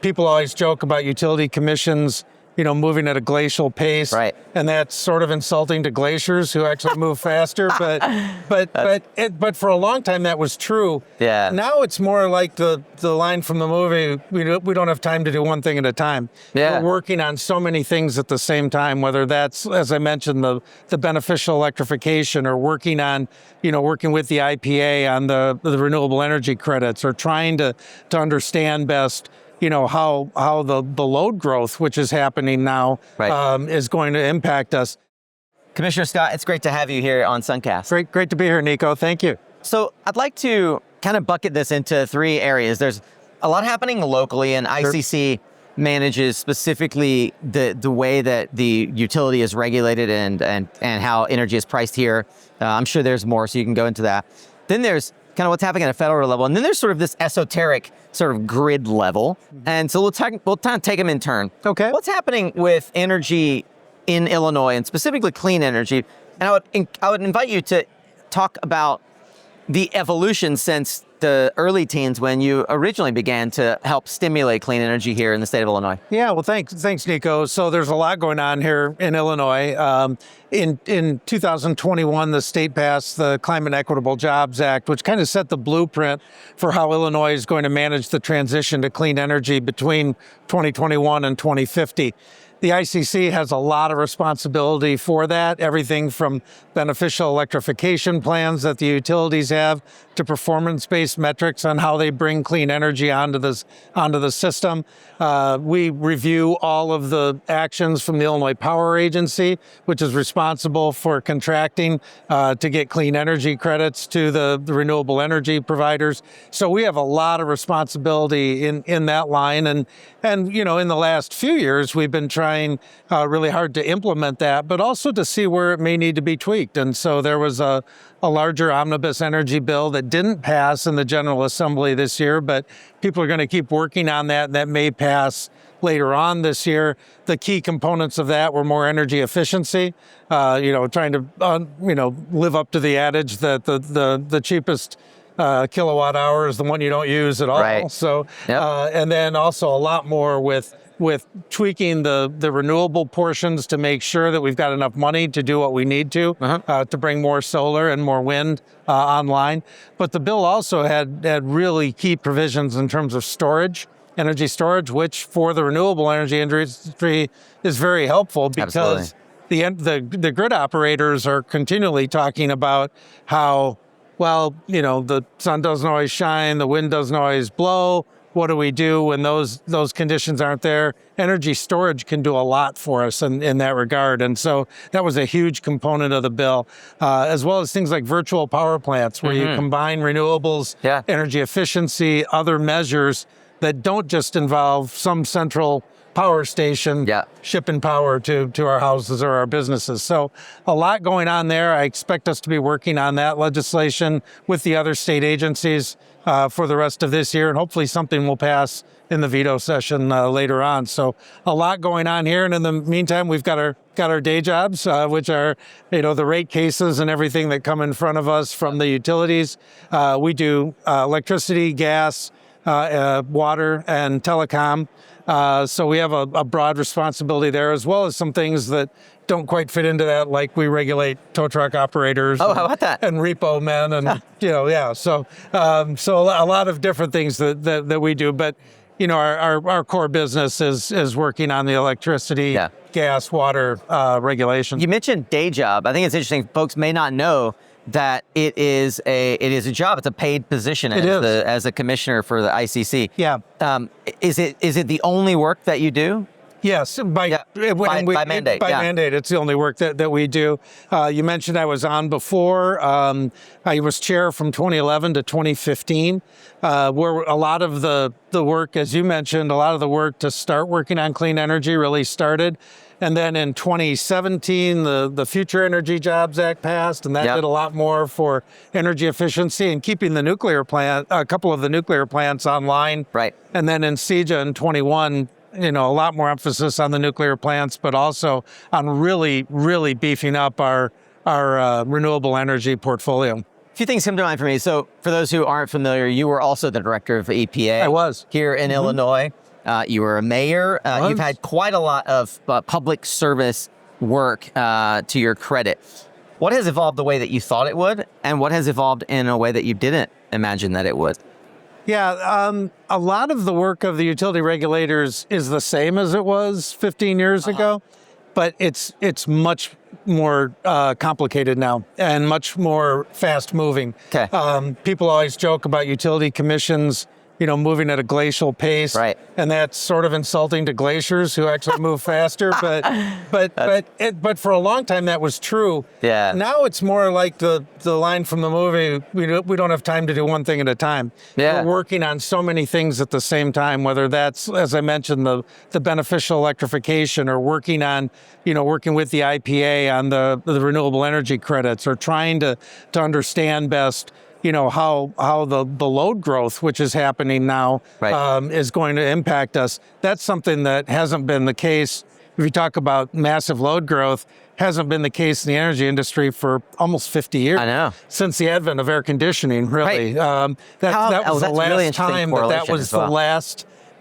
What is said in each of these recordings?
people always joke about utility commissions, moving at a glacial pace, right? And that's sort of insulting to glaciers who actually move faster. But for a long time that was true. Yeah. Now it's more like the line from the movie. We don't have time to do one thing at a time. Yeah. We're working on so many things at the same time. Whether that's, as I mentioned, the beneficial electrification, or working on, working with the IPA on the renewable energy credits, or trying to understand best how the load growth, which is happening now, right, is going to impact us. Commissioner Scott, it's great to have you here on SunCast. Great to be here, Nico. Thank you. So I'd like to kind of bucket this into three areas. There's a lot happening locally, and ICC manages specifically the way that the utility is regulated and how energy is priced here. I'm sure there's more, so you can go into that. Then there's kind of what's happening at a federal level. And then there's sort of this esoteric sort of grid level. And so we'll kind of take them in turn. Okay. What's happening with energy in Illinois, and specifically clean energy? And I would invite you to talk about the evolution since the early teens, when you originally began to help stimulate clean energy here in the state of Illinois. Yeah, well, thanks, Nico. So there's a lot going on here in Illinois. In 2021, the state passed the Climate Equitable Jobs Act, which kind of set the blueprint for how Illinois is going to manage the transition to clean energy between 2021 and 2050. The ICC has a lot of responsibility for that, everything from beneficial electrification plans that the utilities have to performance-based metrics on how they bring clean energy onto the system. We review all of the actions from the Illinois Power Agency, which is responsible for contracting to get clean energy credits to the renewable energy providers. So we have a lot of responsibility in that line. And in the last few years, we've been trying really hard to implement that, but also to see where it may need to be tweaked. And so there was a larger omnibus energy bill that didn't pass in the General Assembly this year, but people are going to keep working on that, and that may pass later on this year. The key components of that were more energy efficiency, trying to, live up to the adage that the cheapest kilowatt hour is the one you don't use at all. Right. So, and then also a lot more with tweaking the renewable portions to make sure that we've got enough money to do what we need to bring more solar and more wind online. But the bill also had really key provisions in terms of storage, energy storage, which for the renewable energy industry is very helpful, because the grid operators are continually talking about how, the sun doesn't always shine, the wind doesn't always blow. What do we do when those conditions aren't there? Energy storage can do a lot for us in that regard. And so that was a huge component of the bill, as well as things like virtual power plants, where you combine renewables, energy efficiency, other measures that don't just involve some central power station shipping power to our houses or our businesses. So a lot going on there. I expect us to be working on that legislation with the other state agencies for the rest of this year, and hopefully something will pass in the veto session later on. So a lot going on here, and in the meantime, we've got our day jobs, which are the rate cases and everything that come in front of us from the utilities. We do electricity, gas, water, and telecom. So we have a broad responsibility there, as well as some things that don't quite fit into that, like we regulate tow truck operators. Oh, how about that? And repo men, and So a lot of different things that we do. But our core business is working on the electricity, gas, water regulation. You mentioned day job. I think it's interesting. Folks may not know that it is a job. It's a paid position as a commissioner for the ICC. Yeah. Is it the only work that you do? Yes, by mandate. By mandate, it's the only work that we do. You mentioned I was on before. I was chair from 2011 to 2015, where a lot of the work, as you mentioned, a lot of the work to start working on clean energy really started. And then in 2017, the Future Energy Jobs Act passed, and that did a lot more for energy efficiency and keeping the nuclear plant, a couple of the nuclear plants online. Right. And then in CEJA in 21, a lot more emphasis on the nuclear plants, but also on really, really beefing up our renewable energy portfolio. A few things come to mind for me. So for those who aren't familiar, you were also the director of EPA. I was. Here in Illinois. You were a mayor. You've had quite a lot of public service work to your credit. What has evolved the way that you thought it would, and what has evolved in a way that you didn't imagine that it would? Yeah, a lot of the work of the utility regulators is the same as it was 15 years ago, but it's much more complicated now and much more fast moving. Okay. People always joke about utility commissions, moving at a glacial pace, Right. and that's sort of insulting to glaciers who actually move faster. But for a long time that was true. Yeah. Now it's more like the line from the movie. We don't have time to do one thing at a time. Yeah. We're working on so many things at the same time. Whether that's, as I mentioned, the beneficial electrification, or working on, working with the IPA on the renewable energy credits, or trying to understand best, how the load growth, which is happening now, Right. is going to impact us. That's something that hasn't been the case. If you talk about massive load growth, hasn't been the case in the energy industry for almost 50 years. I know. Since the advent of air conditioning, really. Right. That was the that's really last interesting time that correlation was as well.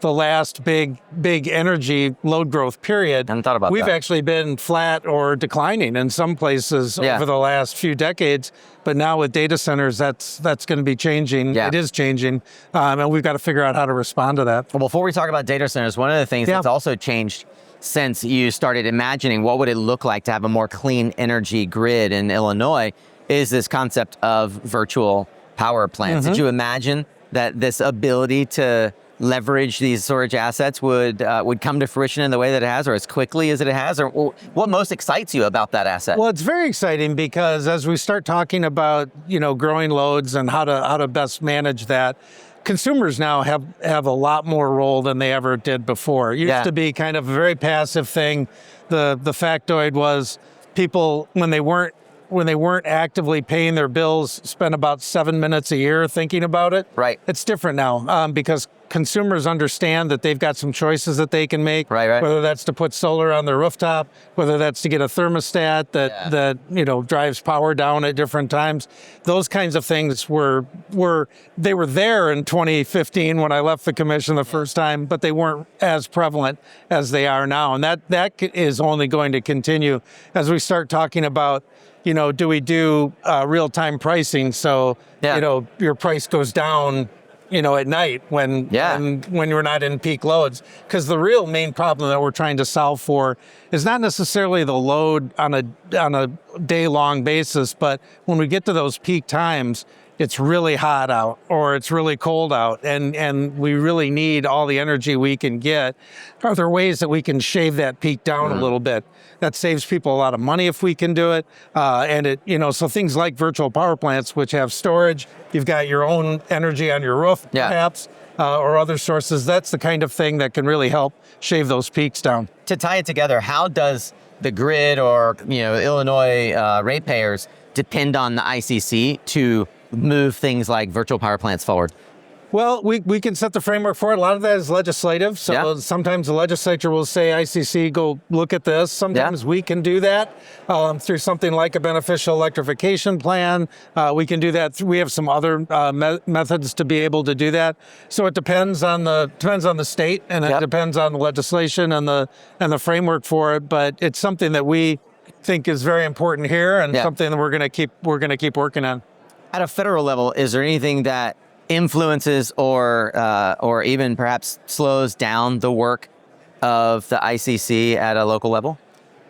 the last big energy load growth period. I hadn't thought about We've that. actually been flat or declining in some places Yeah. over the last few decades. But now with data centers, that's going to be changing. Yeah. It is changing, and we've got to figure out how to respond to that. Well, before we talk about data centers, one of the things that's also changed since you started imagining what would it look like to have a more clean energy grid in Illinois is this concept of virtual power plants. Did you imagine that this ability to leverage these storage assets would come to fruition in the way that it has, or as quickly as it has, or what most excites you about that asset? Well, it's very exciting because as we start talking about, growing loads and how to best manage that, consumers now have a lot more role than they ever did before. It used to be kind of a very passive thing. The factoid was people, when they weren't actively paying their bills, spent about 7 minutes a year thinking about it. Right. It's different now because consumers understand that they've got some choices that they can make. Right. Whether that's to put solar on their rooftop, whether that's to get a thermostat that drives power down at different times. Those kinds of things were there in 2015 when I left the commission the first time, but they weren't as prevalent as they are now. And that is only going to continue as we start talking about, do we do real-time pricing? So, your price goes down, at night when you're not in peak loads. Because the real main problem that we're trying to solve for is not necessarily the load on a day-long basis, but when we get to those peak times, it's really hot out or it's really cold out and we really need all the energy we can get. Are there ways that we can shave that peak down a little bit? That saves people a lot of money if we can do it. So things like virtual power plants, which have storage, you've got your own energy on your roof, perhaps, or other sources. That's the kind of thing that can really help shave those peaks down. To tie it together, how does the grid or Illinois ratepayers depend on the ICC to move things like virtual power plants forward? Well, we can set the framework for it. A lot of that is legislative. So sometimes the legislature will say, ICC, go look at this. Sometimes we can do that through something like a beneficial electrification plan. We can do that. We have some other methods to be able to do that. So it depends on the state, and it depends on the legislation and the framework for it. But it's something that we think is very important here, and something that we're going to keep working on. At a federal level, is there anything that influences or even perhaps slows down the work of the ICC at a local level?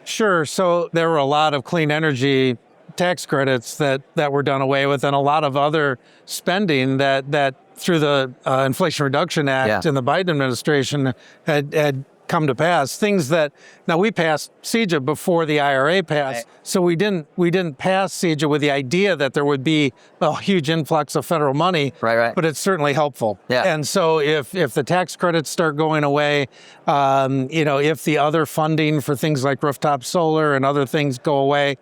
Sure. So there were a lot of clean energy tax credits that were done away with, and a lot of other spending that through the Inflation Reduction Act in the Biden administration had come to pass. Things that now we passed CEJA before the IRA passed, so we didn't pass CEJA with the idea that there would be a huge influx of federal money. Right. But it's certainly helpful. Yeah. And so if the tax credits start going away, if the other funding for things like rooftop solar and other things go away,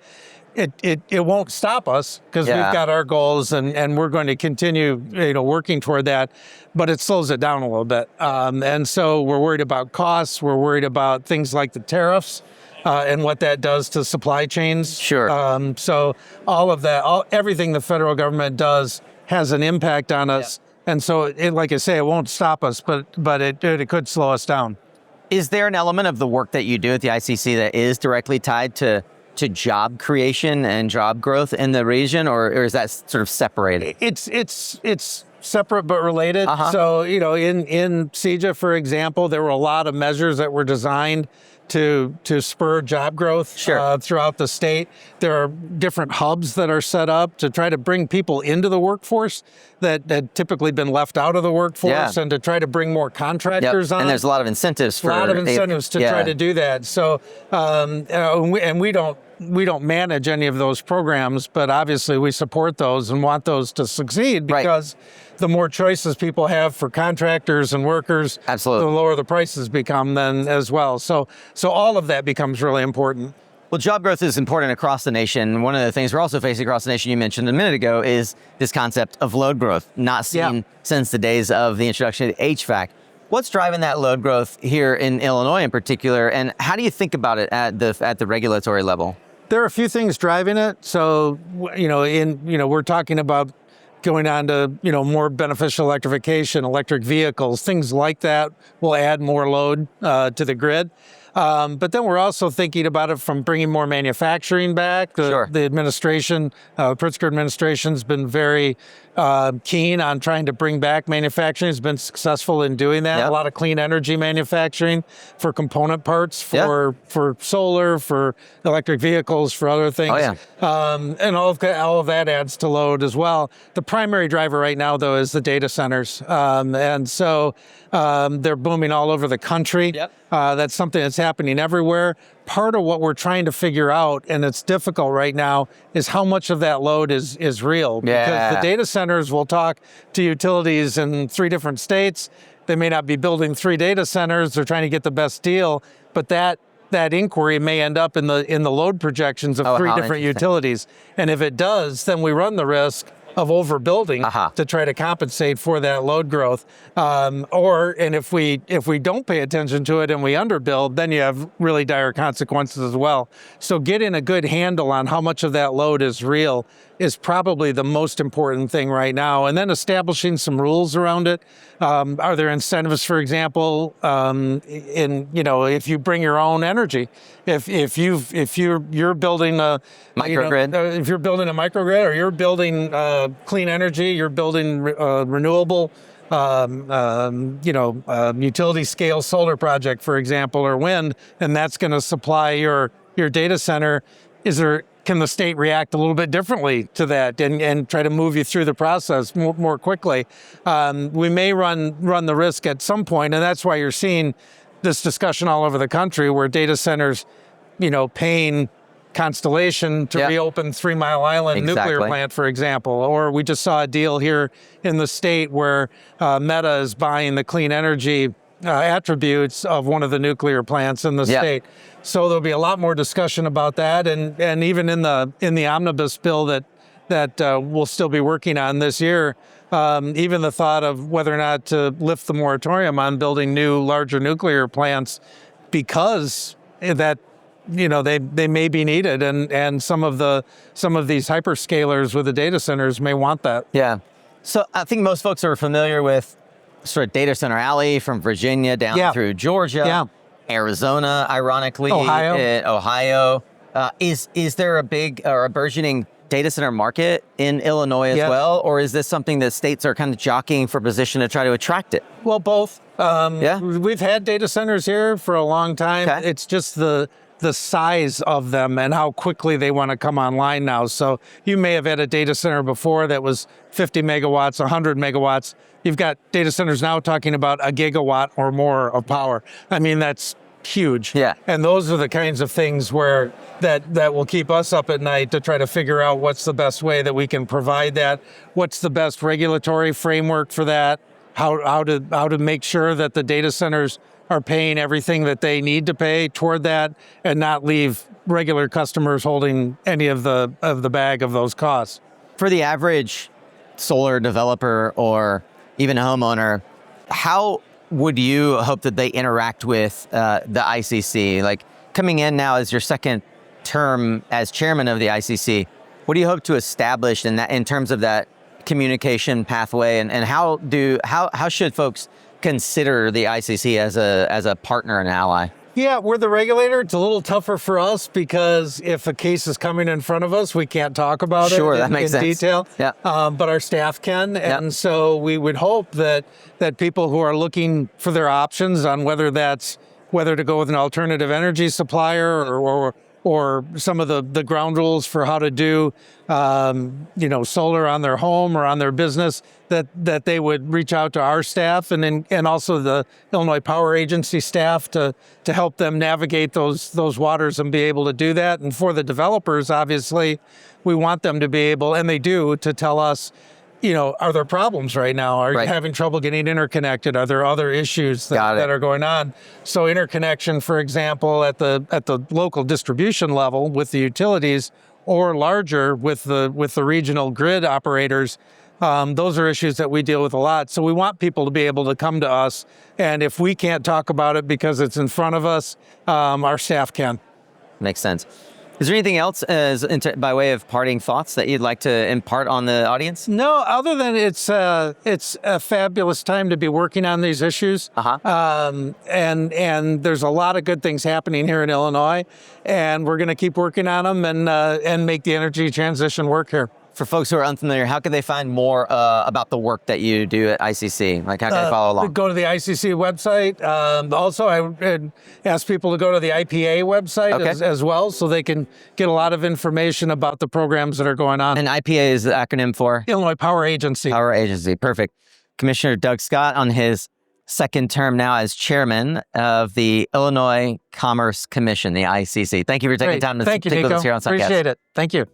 it won't stop us because we've got our goals and we're going to continue working toward that, but it slows it down a little bit. And so we're worried about costs. We're worried about things like the tariffs and what that does to supply chains. Sure. So all of that, everything the federal government does has an impact on us. And so, like I say, it won't stop us, but it could slow us down. Is there an element of the work that you do at the ICC that is directly tied to job creation and job growth in the region, or is that sort of separated? It's separate but related. So, in CEJA, for example, there were a lot of measures that were designed to spur job growth throughout the state. There are different hubs that are set up to try to bring people into the workforce that had typically been left out of the workforce, and to try to bring more contractors on. And there's a lot of incentives for to try to do that. So, and we don't manage any of those programs, but obviously we support those and want those to succeed, because the more choices people have for contractors and workers, the lower the prices become then as well. So all of that becomes really important. Well, job growth is important across the nation. One of the things we're also facing across the nation, you mentioned a minute ago, is this concept of load growth, not seen since the days of the introduction of HVAC. What's driving that load growth here in Illinois in particular, and how do you think about it at the regulatory level? There are a few things driving it. So, we're talking about going on to, more beneficial electrification, electric vehicles, things like that will add more load to the grid. But then we're also thinking about it from bringing more manufacturing back. The administration, Pritzker administration's been very keen on trying to bring back manufacturing. Has been successful in doing that. A lot of clean energy manufacturing for component parts, for solar, for electric vehicles, for other things. And all of that adds to load as well. The primary driver right now, though, is the data centers. And so they're booming all over the country. That's something that's happening everywhere. Part of what we're trying to figure out, and it's difficult right now, is how much of that load is real. Because the data centers will talk to utilities in 3 different states. They may not be building 3 data centers. They're trying to get the best deal, but that inquiry may end up in the load projections of 3 different utilities. And if it does, then we run the risk of overbuilding to try to compensate for that load growth. And if we don't pay attention to it and we underbuild, then you have really dire consequences as well. So getting a good handle on how much of that load is real is probably the most important thing right now. And then establishing some rules around it. Are there incentives, for example, if you bring your own energy, if you're building a microgrid, if you're building a microgrid, or you're building clean energy, you're building renewable, utility scale solar project, for example, or wind, and that's going to supply your data center. Can the state react a little bit differently to that and try to move you through the process more quickly? We may run the risk at some point, and that's why you're seeing this discussion all over the country, where data centers, paying Constellation to reopen 3 Mile Island nuclear plant, for example. Or we just saw a deal here in the state where Meta is buying the clean energy attributes of one of the nuclear plants in the state. So there'll be a lot more discussion about that, and even in the omnibus bill that we'll still be working on this year, even the thought of whether or not to lift the moratorium on building new, larger nuclear plants, because that they may be needed, and some of these hyperscalers with the data centers may want that. So I think most folks are familiar with sort of Data Center Alley from Virginia down through Georgia, Arizona, ironically, Ohio. Is there a big or a burgeoning data center market in Illinois as well, or is this something that states are kind of jockeying for position to try to attract it? Well, both. We've had data centers here for a long time. It's just the size of them and how quickly they want to come online now. So you may have had a data center before that was 50 megawatts, 100 megawatts. You've got data centers now talking about a gigawatt or more of power. I mean, that's huge. And those are the kinds of things where that will keep us up at night to try to figure out what's the best way that we can provide that. What's the best regulatory framework for that? How to make sure that the data centers are paying everything that they need to pay toward that, and not leave regular customers holding any of the bag of those costs. For the average solar developer or even a homeowner, how would you hope that they interact with the ICC? Like, coming in now as your second term as chairman of the ICC, what do you hope to establish in terms of that communication pathway, and how should folks consider the ICC as a partner and ally? Yeah, we're the regulator. It's a little tougher for us because if a case is coming in front of us, we can't talk about it Sure, that makes in sense. detail. Yeah. But our staff can. And so we would hope that people who are looking for their options on whether to go with an alternative energy supplier or some of the ground rules for how to do, solar on their home or on their business, that they would reach out to our staff and also the Illinois Power Agency staff to help them navigate those waters and be able to do that. And for the developers, obviously, we want them to be able, and they do, to tell us, are there problems right now? Are you having trouble getting interconnected? Are there other issues that are going on? So interconnection, for example, at the local distribution level with the utilities, or larger with the regional grid operators, those are issues that we deal with a lot. So we want people to be able to come to us, and if we can't talk about it because it's in front of us, our staff can. Makes sense. Is there anything else by way of parting thoughts that you'd like to impart on the audience? No, other than it's a fabulous time to be working on these issues. And there's a lot of good things happening here in Illinois, and we're going to keep working on them and make the energy transition work here. For folks who are unfamiliar, how can they find more about the work that you do at ICC? Like, how can they follow along? Go to the ICC website. Also, I would ask people to go to the IPA website as well, so they can get a lot of information about the programs that are going on. And IPA is the acronym for? Illinois Power Agency. Power Agency, perfect. Commissioner Doug Scott on his second term now as chairman of the Illinois Commerce Commission, the ICC. Thank you for taking time to speak with us here on SunCast. Appreciate it. Thank you.